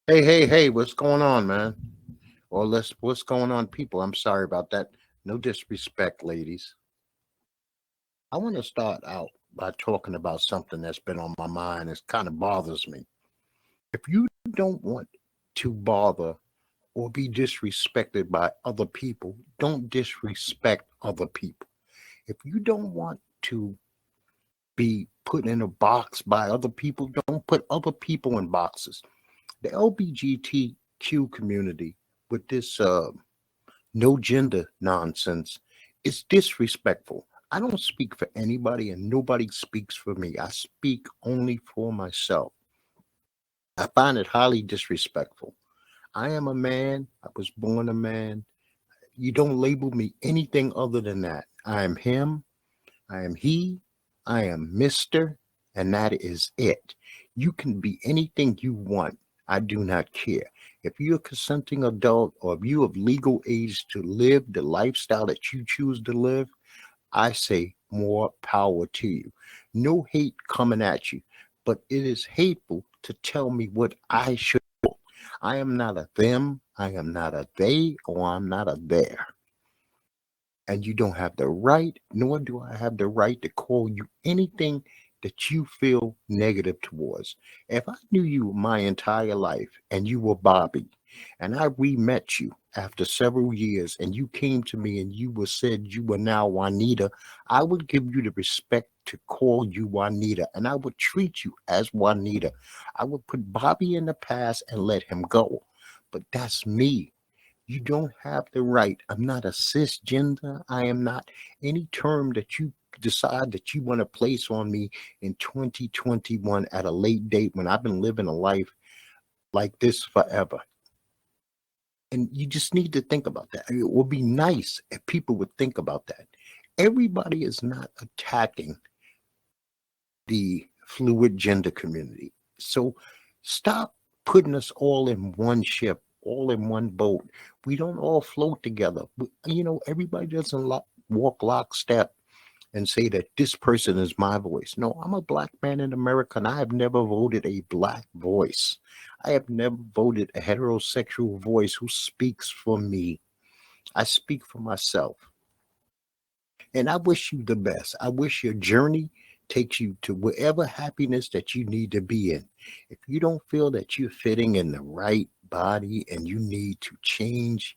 Hey, what's going on, man? Or what's going on, people? I'm sorry about that. No disrespect, ladies. I want to start out by talking about something that's been on my mind. It kind of bothers me. If you don't want to bother or be disrespected by other people, don't disrespect other people. If you don't want to be put in a box by other people, don't put other people in boxes. The LBGTQ community with this no gender nonsense is disrespectful. I don't speak for anybody and nobody speaks for me. I speak only for myself. I find it highly disrespectful. I am a man. I was born a man. You don't label me anything other than that. I am him. I am he. I am Mr. And that is it. You can be anything you want. I do not care. If you're a consenting adult or if you of legal age to live the lifestyle that you choose to live, I say more power to you. No hate coming at you, but it is hateful to tell me what I should do. I am not a them, I am not a they, or I'm not a there. And you don't have the right, nor do I have the right to call you anything that you feel negative towards. If I knew you my entire life and you were Bobby, and I re-met you after several years, and you came to me and you were said you were now Juanita, I would give you the respect to call you Juanita, and I would treat you as Juanita. I would put Bobby in the past and let him go. But that's me. You don't have the right. I'm not a cisgender. I am not any term that you decide that you want to place on me in 2021 at a late date when I've been living a life like this forever. And you just need to think about that. It would be nice if people would think about that. Everybody is not attacking the fluid gender community. So stop putting us all in one ship, all in one boat. We don't all float together. Everybody doesn't walk lockstep and say that this person is my voice. No, I'm a black man in America and I have never voted a black voice. I have never voted a heterosexual voice who speaks for me. I speak for myself. And I wish you the best. I wish your journey takes you to wherever happiness that you need to be in. If you don't feel that you're fitting in the right body and you need to change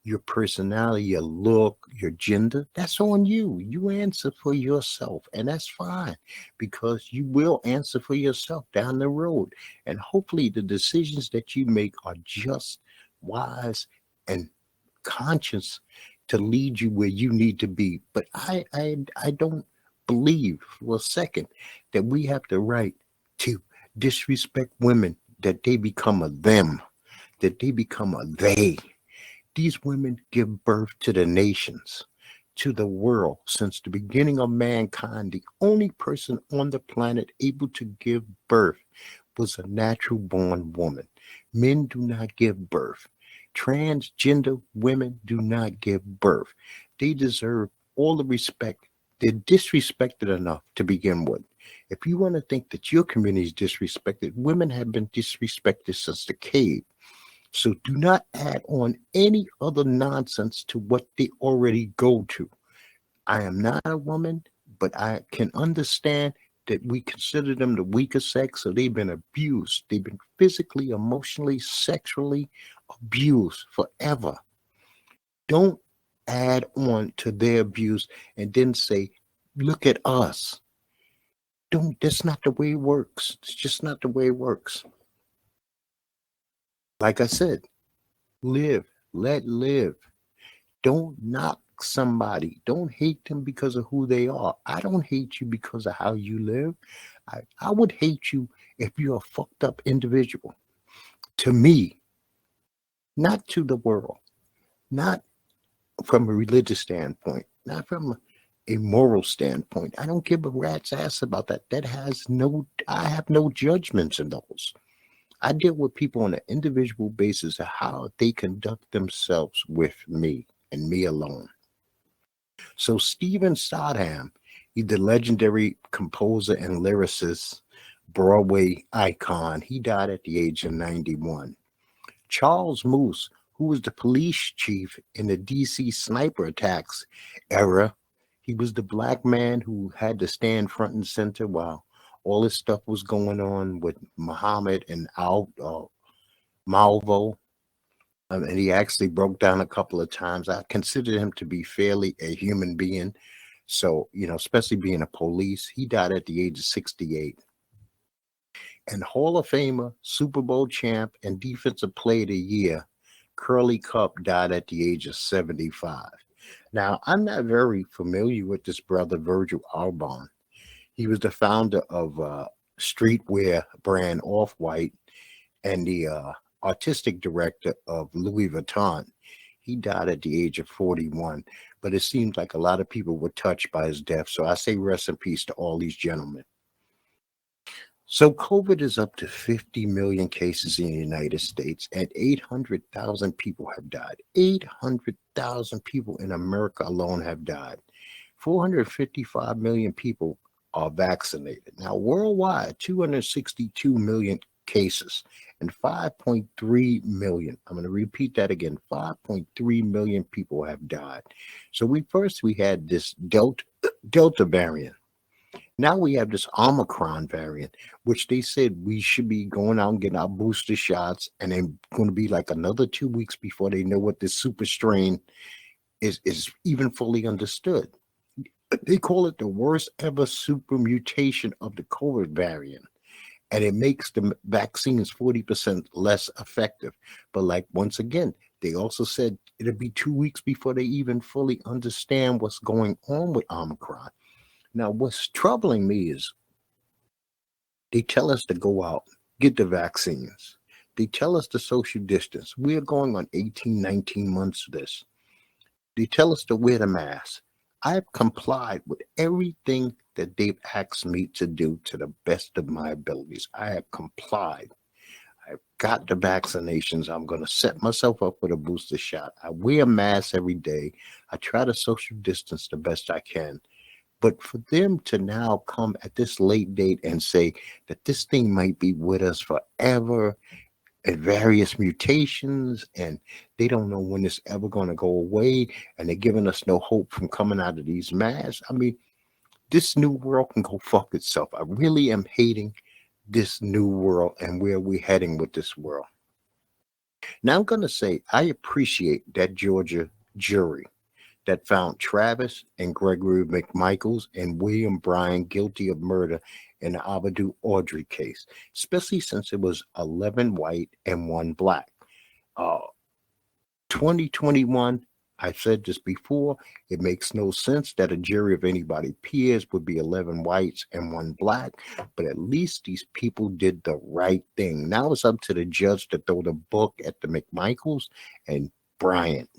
your personality, your look, your gender, that's on you. You answer for yourself, and that's fine because you will answer for yourself down the road. And hopefully, the decisions that you make are just, wise, and conscious to lead you where you need to be. But I don't believe for a second that we have the right to disrespect women, that they become a them, that they become a they. These women give birth to the nations, to the world. Since the beginning of mankind, the only person on the planet able to give birth was a natural born woman. Men do not give birth. Transgender women do not give birth. They deserve all the respect. They're disrespected enough to begin with. If you want to think that your community is disrespected, women have been disrespected since the cave. So do not add on any other nonsense to what they already go to. I am not a woman, but I can understand that we consider them the weaker sex, so they've been abused. They've been physically, emotionally, sexually abused forever. Don't add on to their abuse and then say, look at us. Don't, that's not the way it works. It's just not the way it works. Like I said, live, let live. Don't knock somebody. Don't hate them because of who they are. I don't hate you because of how you live. I would hate you if you're a fucked up individual. To me, not to the world, not from a religious standpoint, not from a moral standpoint. I don't give a rat's ass about that. I have no judgments in those. I deal with people on an individual basis of how they conduct themselves with me and me alone. So Stephen Sodham, he's the legendary composer and lyricist, Broadway icon. He died at the age of 91. Charles Moose, who was the police chief in the DC sniper attacks era, he was the black man who had to stand front and center while all this stuff was going on with Muhammad and Malvo. And he actually broke down a couple of times. I consider him to be fairly a human being. So, especially being a police, he died at the age of 68. And Hall of Famer, Super Bowl champ, and Defensive Player of the Year, Curly Cup died at the age of 75. Now, I'm not very familiar with this brother, Virgil Arbon. He was the founder of streetwear brand Off-White and the artistic director of Louis Vuitton. He died at the age of 41, but it seems like a lot of people were touched by his death. So I say rest in peace to all these gentlemen. So COVID is up to 50 million cases in the United States and 800,000 people have died. 800,000 people in America alone have died. 455 million people are vaccinated. Now, worldwide, 262 million cases and 5.3 million. I'm going to repeat that again. 5.3 million people have died. So we had this Delta variant. Now we have this Omicron variant, which they said we should be going out and getting our booster shots, and then going to be like another 2 weeks before they know what this super strain is even fully understood. They call it the worst ever super mutation of the COVID variant, and it makes the vaccines 40% less effective. But once again, they also said it'll be 2 weeks before they even fully understand what's going on with Omicron. Now, what's troubling me is they tell us to go out, get the vaccines. They tell us to social distance. We are going on 18, 19 months of this. They tell us to wear the mask. I've complied with everything that they've asked me to do to the best of my abilities. I have complied. I've got the vaccinations. I'm going to set myself up with a booster shot. I wear a mask every day. I try to social distance the best I can. But for them to now come at this late date and say that this thing might be with us forever and various mutations, and they don't know when it's ever going to go away, and they're giving us no hope from coming out of these masks. I mean, this new world can go fuck itself. I really am hating this new world and where we're heading with this world. Now, I'm going to say I appreciate that Georgia jury that found Travis and Gregory McMichaels and William Bryan guilty of murder in the Amadou Audrey case, especially since it was 11 white and 1 black. 2021, I said this before, it makes no sense that a jury of anybody peers would be 11 whites and 1 black, but at least these people did the right thing. Now it's up to the judge to throw the book at the McMichaels and Bryant.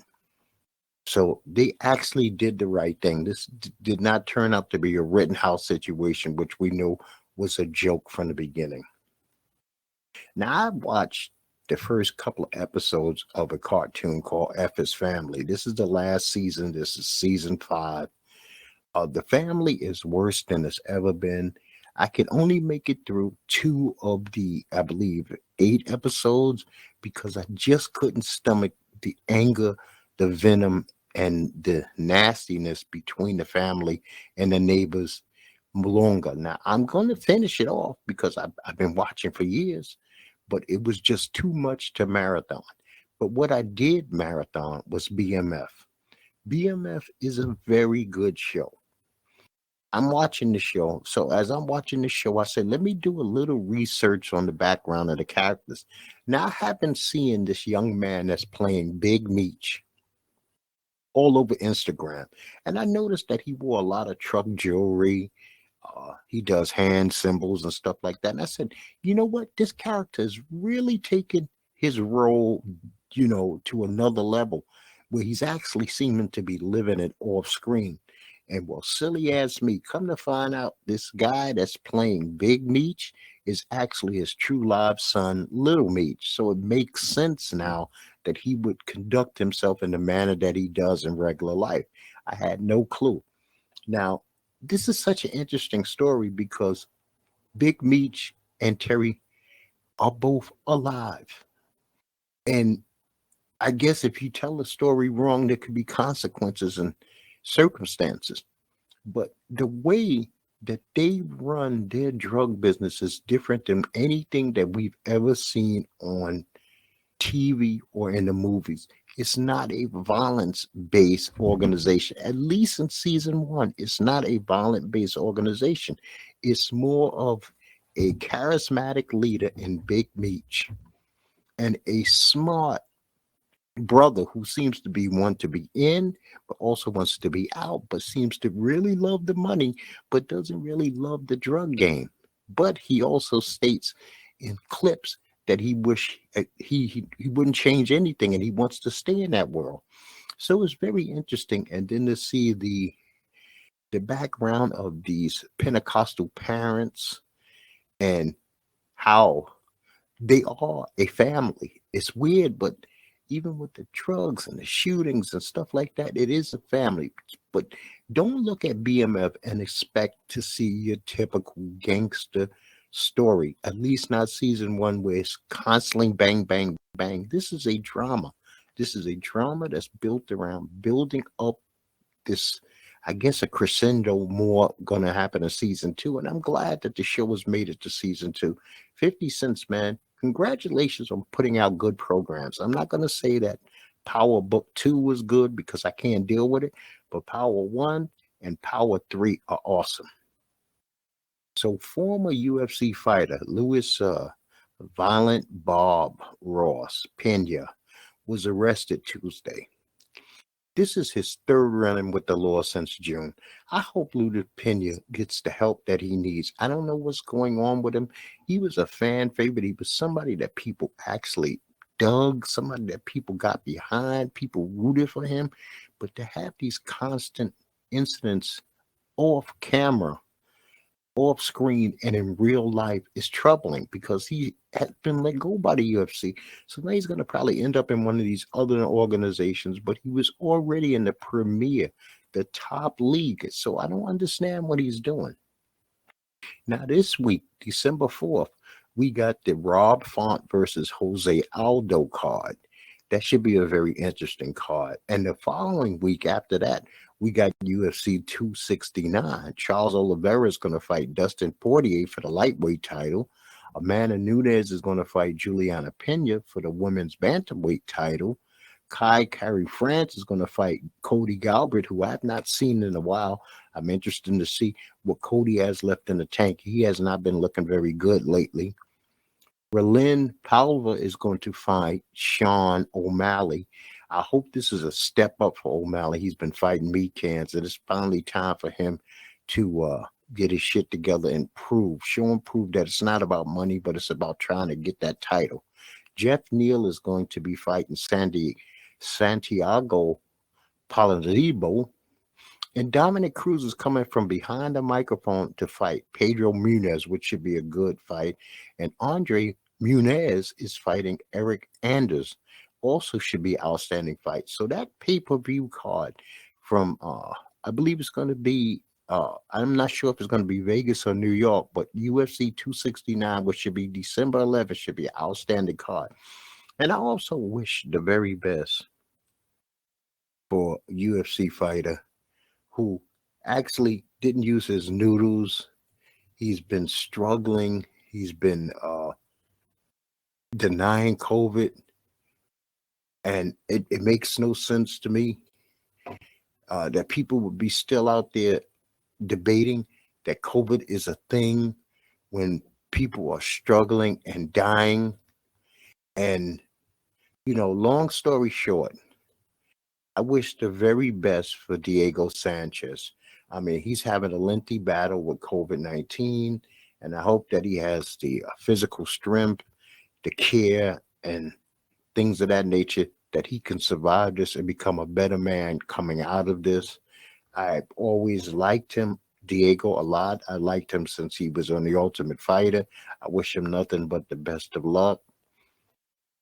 So they actually did the right thing. This did not turn out to be a Rittenhouse situation, which we knew was a joke from the beginning. Now, I've watched the first couple of episodes of a cartoon called FISFORFAMILY. This is the last season. This is season 5. The family is worse than it's ever been. I could only make it through 2 of the, I believe, 8 episodes because I just couldn't stomach the anger, the venom, and the nastiness between the family and the neighbors longer. Now, I'm going to finish it off because I've been watching for years, but it was just too much to marathon. But what I did marathon was BMF. BMF is a very good show. I'm watching the show. So as I'm watching the show, I said, let me do a little research on the background of the characters. Now, I have been seeing this young man that's playing BIGMEECH all over Instagram. And I noticed that he wore a lot of truck jewelry. He does hand symbols and stuff like that. And I said, you know what? This character is really taking his role, to another level where he's actually seeming to be living it off screen. And well, silly as me, come to find out this guy that's playing BIGMEECH is actually his true live son, LiLMeech. So it makes sense now that he would conduct himself in the manner that he does in regular life. I had no clue. Now, this is such an interesting story because BIGMEECH and Terry are both alive. And I guess if you tell a story wrong, there could be consequences and circumstances. But the way that they run their drug business is different than anything that we've ever seen on TV or in the movies. It's not a violence based organization. At least in season one, it's not a violent based organization. It's more of a charismatic leader in BIGMEECH and a smart brother who seems to be one to be in, but also wants to be out, but seems to really love the money, but doesn't really love the drug game. But he also states in clips that he wish he wouldn't change anything, and he wants to stay in that world. So it's very interesting, and then to see the background of these Pentecostal parents and how they are a family. It's weird, but even with the drugs and the shootings and stuff like that, it is a family. But don't look at BMF and expect to see your typical gangster story, at least not season one, where it's constantly bang, bang, bang. This is a drama. This is a drama that's built around building up this, I guess, a crescendo more going to happen in season two. And I'm glad that the show has made it to season two. 50 Cents, man, congratulations on putting out good programs. I'm not going to say that Power Book 2 was good because I can't deal with it, but Power 1 and Power 3 are awesome. So former UFC fighter Louis Violent Bob Ross Pena was arrested Tuesday. This is his third run-in with the law since June. I hope Louis Pena gets the help that he needs. I don't know what's going on with him. He was a fan favorite. He was somebody that people actually dug, somebody that people got behind, people rooted for him. But to have these constant incidents off camera, off screen, and in real life is troubling because he had been let go by the UFC. So now he's going to probably end up in one of these other organizations, but he was already in the premier, the top league. So I don't understand what he's doing. Now this week, December 4th, we got the Rob Font versus Jose Aldo card. That should be a very interesting card. And the following week after that, we got UFC 269. Charles Oliveira is going to fight Dustin Poirier for the lightweight title. Amanda Nunes is going to fight Juliana Pena for the women's bantamweight title. Kai Kari France is going to fight Cody Galbraith, who I have not seen in a while. I'm interested to see what Cody has left in the tank. He has not been looking very good lately. Berlin Palva is going to fight Sean O'Malley. I hope this is a step up for O'Malley. He's been fighting meat cans, and it's finally time for him to get his shit together and show and prove that it's not about money, but it's about trying to get that title. Jeff Neal is going to be fighting Santiago Palazzo. And Dominic Cruz is coming from behind the microphone to fight Pedro Munez, which should be a good fight. And Andre Munez is fighting Eric Anders. Also should be outstanding fight. So that pay-per-view card from, I believe it's going to be, I'm not sure if it's going to be Vegas or New York, but UFC 269, which should be December 11th, should be an outstanding card. And I also wish the very best for a UFC fighter who actually didn't use his noodles. He's been struggling. He's been denying COVID. And it makes no sense to me that people would be still out there debating that COVID is a thing when people are struggling and dying. And, long story short, I wish the very best for Diego Sanchez. I mean, he's having a lengthy battle with COVID-19, and I hope that he has the physical strength, the care, and things of that nature that he can survive this and become a better man coming out of this. I've always liked him, Diego, a lot. I liked him since he was on The Ultimate Fighter. I wish him nothing but the best of luck.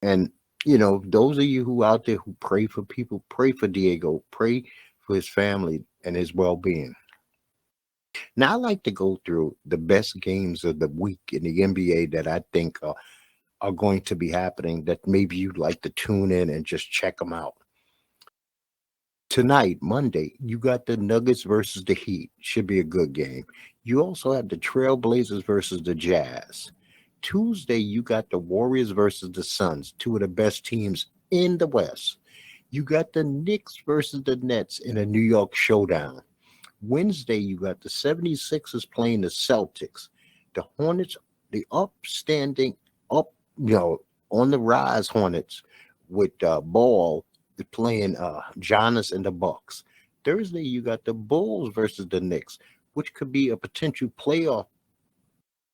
And those of you who out there who pray for people, pray for Diego, pray for his family and his well-being. Now, I like to go through the best games of the week in the NBA that I think are are going to be happening that maybe you'd like to tune in and just check them out. Tonight, Monday, you got the Nuggets versus the Heat. Should be a good game. You also have the Trailblazers versus the Jazz. Tuesday, you got the Warriors versus the Suns, two of the best teams in the West. You got the Knicks versus the Nets in a New York showdown. Wednesday, you got the 76ers playing the Celtics. The Hornets, the upstanding, up, on the rise Hornets with Ball playing Giannis and the Bucks. Thursday, you got the Bulls versus the Knicks, which could be a potential playoff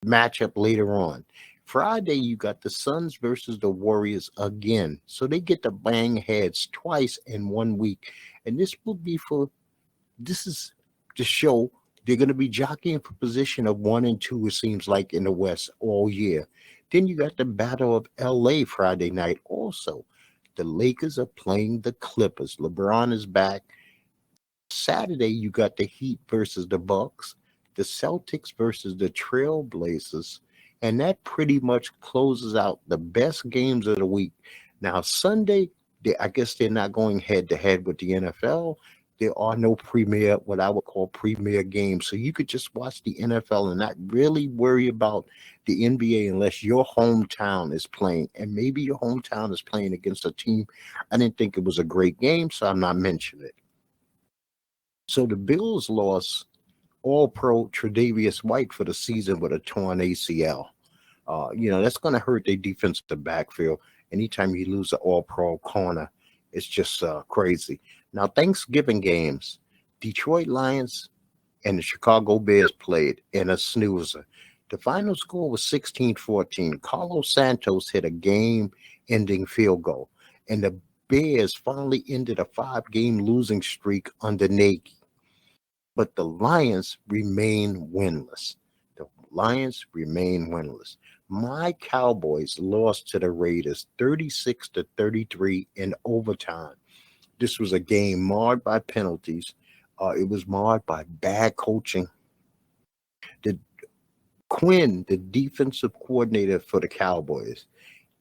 matchup later on. Friday, you got the Suns versus the Warriors again. So they get to bang heads twice in 1 week. And this is to show they're going to be jockeying for position of 1 and 2, it seems like, in the West all year. Then you got the Battle of LA Friday night also. The Lakers are playing the Clippers. LeBron is back. Saturday, you got the Heat versus the Bucks, the Celtics versus the Trailblazers, and that pretty much closes out the best games of the week. Now, Sunday, I guess they're not going head-to-head with the NFL. There are no what I would call premier games. So you could just watch the NFL and not really worry about the NBA unless your hometown is playing. And maybe your hometown is playing against a team. I didn't think it was a great game, so I'm not mentioning it. So the Bills lost All-Pro Tre'Davious White for the season with a torn ACL. That's going to hurt their defensive backfield. Anytime you lose an All-Pro corner, it's just crazy. Now, Thanksgiving games, Detroit Lions and the Chicago Bears played in a snoozer. The final score was 16-14. Carlos Santos hit a game-ending field goal, and the Bears finally ended a 5-game losing streak under Nagy. But the Lions remain winless. My Cowboys lost to the Raiders 36-33 in overtime. This was a game marred by penalties. It was marred by bad coaching. Quinn, the defensive coordinator for the Cowboys,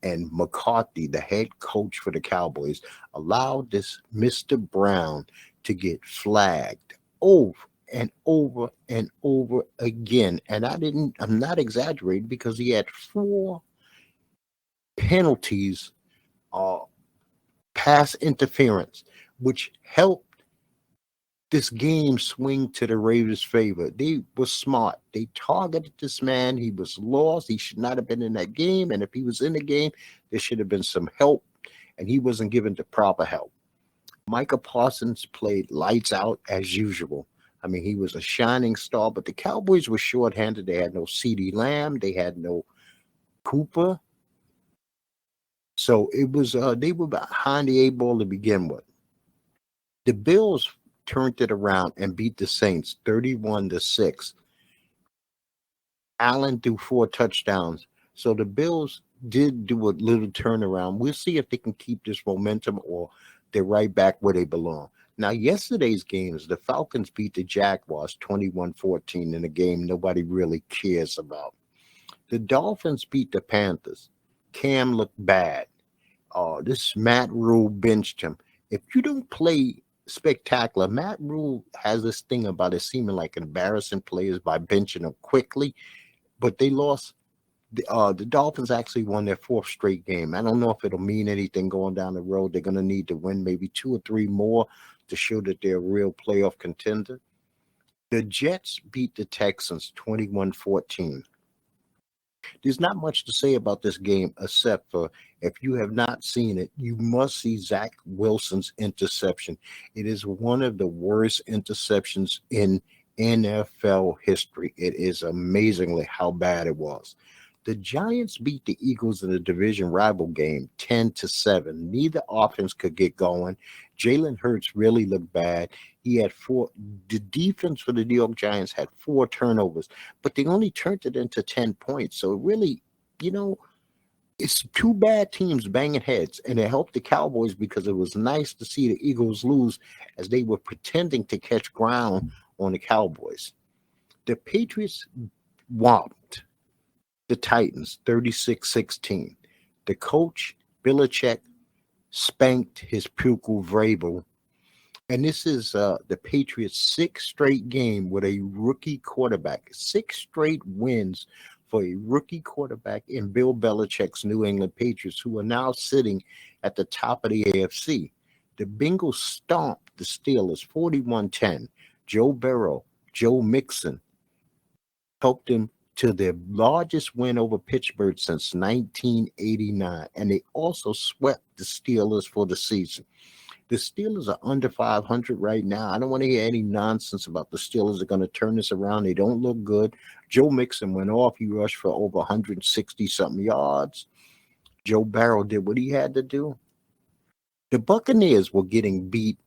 and McCarthy, the head coach for the Cowboys, allowed this Mr. Brown to get flagged over and over and over again. And I'm not exaggerating, because he had 4 penalties, pass interference, which helped this game swing to the Raiders' favor. They were smart. They targeted this man. He was lost. He should not have been in that game. And if he was in the game, there should have been some help, and he wasn't given the proper help. Micah Parsons played lights out as usual. I mean, he was a shining star, but the Cowboys were shorthanded. They had no CeeDee Lamb. They had no Cooper. So it was they were behind the 8 ball to begin with. The Bills turned it around and beat the Saints 31-6. Allen threw 4 touchdowns. So the Bills did do a little turnaround. We'll see if they can keep this momentum or they're right back where they belong. Now, yesterday's games, the Falcons beat the Jaguars 21-14 in a game nobody really cares about. The Dolphins beat the Panthers. Cam looked bad. This Matt Rule benched him. If you don't play spectacular, Matt Rule has this thing about it seeming like embarrassing players by benching them quickly, but they lost. The Dolphins actually won their 4th straight game. I don't know if it'll mean anything going down the road. They're going to need to win maybe 2 or 3 more to show that they're a real playoff contender. The Jets beat the Texans 21-14. There's not much to say about this game, except for, if you have not seen it, you must see Zach Wilson's interception. It is one of the worst interceptions in NFL history. It is amazingly how bad it was. The Giants beat the Eagles in the division rival game 10-7. Neither offense could get going. Jalen Hurts really looked bad. He had 4. The defense for the New York Giants had 4 turnovers, but they only turned it into 10 points. So really, it's 2 bad teams banging heads, and it helped the Cowboys because it was nice to see the Eagles lose as they were pretending to catch ground on the Cowboys. The Patriots whopped the Titans 36-16. The coach, Belichick, spanked his pupil Vrabel. And this is the Patriots' sixth straight game with a rookie quarterback. 6 straight wins for a rookie quarterback in Bill Belichick's New England Patriots, who are now sitting at the top of the AFC. The Bengals stomped the Steelers 41-10. Joe Burrow, Joe Mixon helped them to their largest win over Pittsburgh since 1989. And they also swept the Steelers for the season. The Steelers are under 500 right now. I don't want to hear any nonsense about the Steelers are going to turn this around. They don't look good. Joe Mixon went off. He rushed for over 160-something yards. Joe Burrow did what he had to do. The Buccaneers were getting beat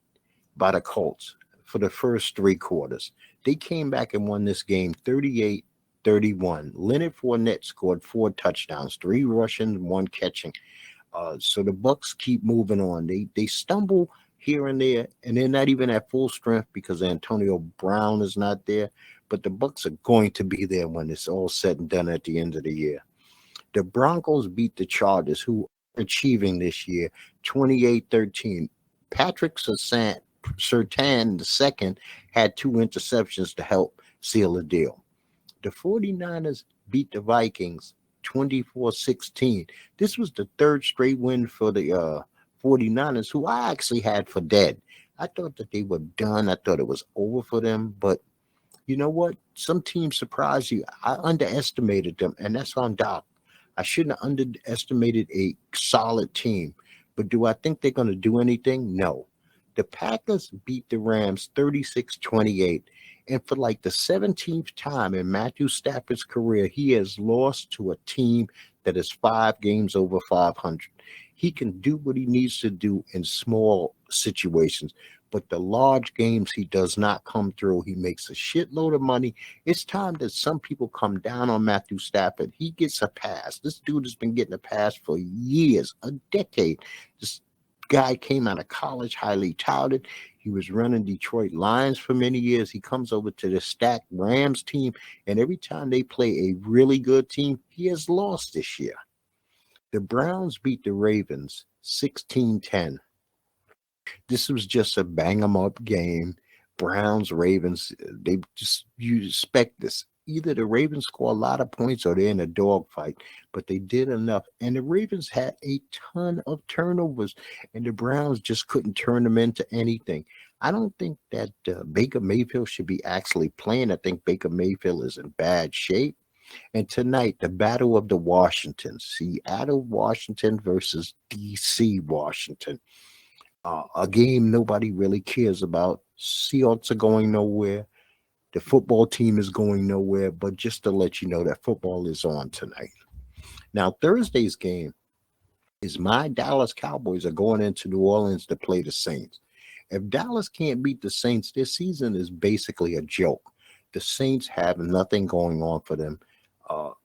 by the Colts for the first 3 quarters. They came back and won this game 38-31. Leonard Fournette scored 4 touchdowns, 3 rushing, 1 catching. So the Bucs keep moving on. They stumble here and there, and they're not even at full strength because Antonio Brown is not there. But the Bucs are going to be there when it's all said and done at the end of the year. The Broncos beat the Chargers, who are achieving this year 28-13. Patrick Surtain II had 2 interceptions to help seal the deal. The 49ers beat the Vikings 24-16. This was the 3rd straight win for the 49ers, who I actually had for dead. I thought that they were done. I thought it was over for them. But you know what? Some teams surprise you. I underestimated them, and that's on Doc. I shouldn't have underestimated a solid team. But do I think they're going to do anything? No. The Packers beat the Rams 36-28. And for like the 17th time in Matthew Stafford's career, he has lost to a team that is 5 games over 500. He can do what he needs to do in small situations, but the large games, he does not come through. He makes a shitload of money. It's time that some people come down on Matthew Stafford. He gets a pass. This dude has been getting a pass for years, a decade. This guy came out of college, highly touted. He was running Detroit Lions for many years. He comes over to the stacked Rams team, and every time they play a really good team, he has lost this year. The Browns beat the Ravens 16-10. This was just a bang-em-up game. Browns, Ravens, you expect this. Either the Ravens score a lot of points or they're in a dogfight, but they did enough. And the Ravens had a ton of turnovers, and the Browns just couldn't turn them into anything. I don't think that Baker Mayfield should be actually playing. I think Baker Mayfield is in bad shape. And tonight, the Battle of the Washingtons, Seattle, Washington versus D.C., Washington. A game nobody really cares about. Seahawks are going nowhere. The football team is going nowhere, but just to let you know that football is on tonight. Now, Thursday's game is my Dallas Cowboys are going into New Orleans to play the Saints. If Dallas can't beat the Saints, this season is basically a joke. The Saints have nothing going on for them.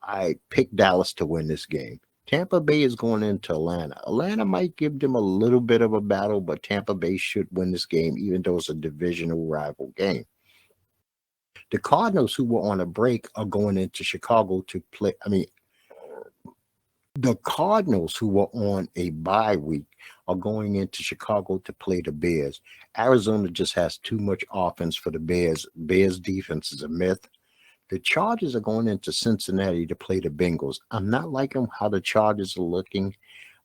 I picked Dallas to win this game. Tampa Bay is going into Atlanta. Atlanta might give them a little bit of a battle, but Tampa Bay should win this game, even though it's a divisional rival game. The Cardinals, who were on a break, are going into Chicago to play. The Cardinals, who were on a bye week, are going into Chicago to play the Bears. Arizona just has too much offense for the Bears. Bears defense is a myth. The Chargers are going into Cincinnati to play the Bengals. I'm not liking how the Chargers are looking.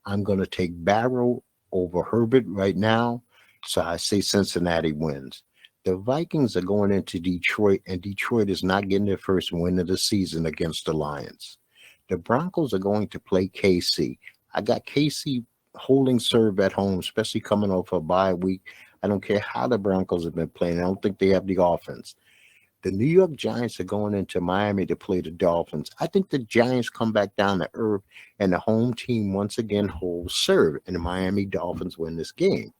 I'm going to take Barrow over Herbert right now. So I say Cincinnati wins. The Vikings are going into Detroit, and Detroit is not getting their first win of the season against the Lions. The Broncos are going to play KC. I got KC holding serve at home, especially coming off a bye week. I don't care how the Broncos have been playing. I don't think they have the offense. The New York Giants are going into Miami to play the Dolphins. I think the Giants come back down to earth, and the home team once again holds serve, and the Miami Dolphins win this game.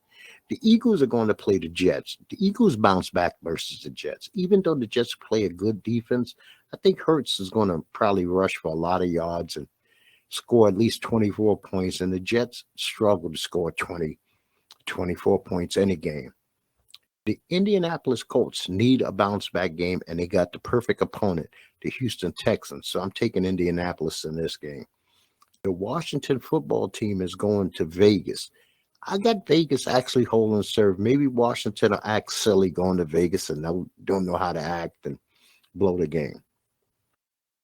The Eagles are going to play the Jets. The Eagles bounce back versus the Jets. Even though the Jets play a good defense, I think Hurts is going to probably rush for a lot of yards and score at least 24 points, and the Jets struggle to score 24 points any game. The Indianapolis Colts need a bounce-back game, and they got the perfect opponent, the Houston Texans. So I'm taking Indianapolis in this game. The Washington football team is going to Vegas. I got Vegas actually holding serve. Maybe Washington will act silly going to Vegas and don't know how to act and blow the game.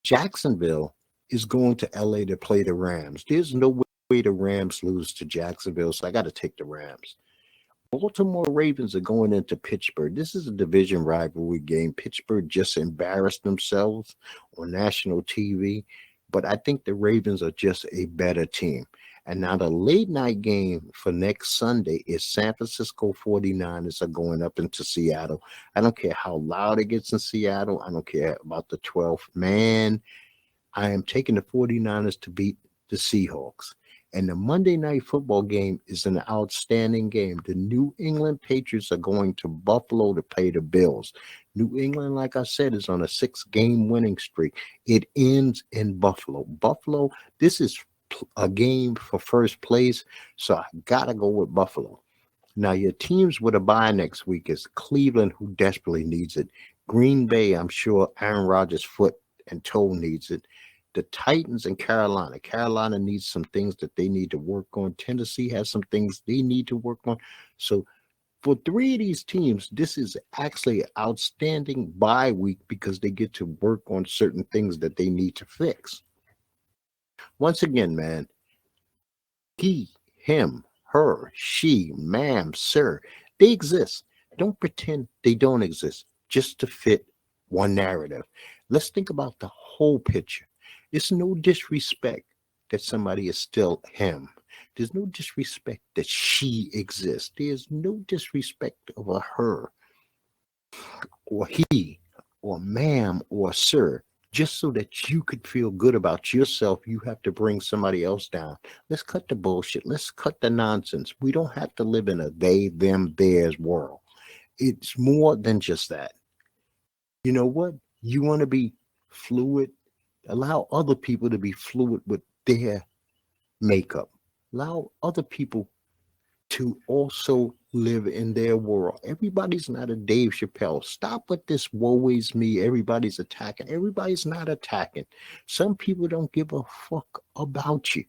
Jacksonville is going to LA to play the Rams. There's no way the Rams lose to Jacksonville, so I got to take the Rams. Baltimore Ravens are going into Pittsburgh. This is a division rivalry game. Pittsburgh just embarrassed themselves on national TV, but I think the Ravens are just a better team. And now the late night game for next Sunday is San Francisco 49ers are going up into Seattle. I don't care how loud it gets in Seattle. I don't care about the 12th man. I am taking the 49ers to beat the Seahawks. And the Monday Night Football game is an outstanding game. The New England Patriots are going to Buffalo to play the Bills. New England, like I said, is on a 6-game winning streak. It ends in Buffalo. Buffalo, this is a game for first place, so I got to go with Buffalo. Now, your teams with a bye next week is Cleveland, who desperately needs it. Green Bay, I'm sure Aaron Rodgers' foot and toe needs it. The Titans and Carolina. Carolina needs some things that they need to work on. Tennessee has some things they need to work on. So for 3 of these teams, this is actually an outstanding bye week because they get to work on certain things that they need to fix. Once again, man, he, him, her, she, ma'am, sir, they exist. Don't pretend they don't exist just to fit one narrative. Let's think about the whole picture. It's no disrespect that somebody is still him. There's no disrespect that she exists. There's no disrespect of a her or he or ma'am or sir. Just so that you could feel good about yourself, you have to bring somebody else down. Let's cut the bullshit. Let's cut the nonsense. We don't have to live in a they, them, theirs world. It's more than just that. You know what? You want to be fluid? Allow other people to be fluid with their makeup. Allow other people to also live in their world. Everybody's not a Dave Chappelle. Stop with this woe is me. Everybody's attacking. Everybody's not attacking. Some people don't give a fuck about you.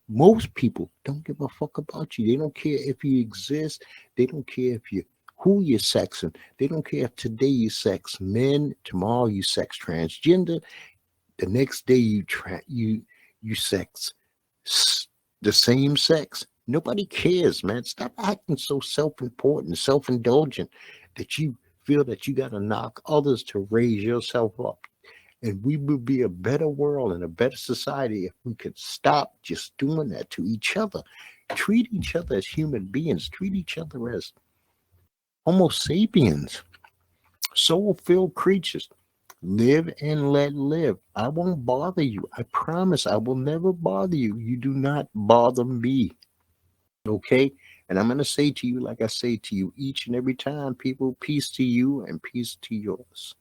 Most people don't give a fuck about you. They don't care if you exist. They don't care if you who you're sexing. They don't care if today you sex men, tomorrow you sex transgender. The next day you sex the same sex. Nobody cares, man. Stop acting so self-important, self-indulgent that you feel that you got to knock others to raise yourself up. And we would be a better world and a better society if we could stop just doing that to each other. Treat each other as human beings. Treat each other as Homo sapiens, soul-filled creatures. Live and let live. I won't bother you. I promise I will never bother you. You do not bother me. Okay? And I'm going to say to you, like I say to you each and every time, people, peace to you and peace to yours.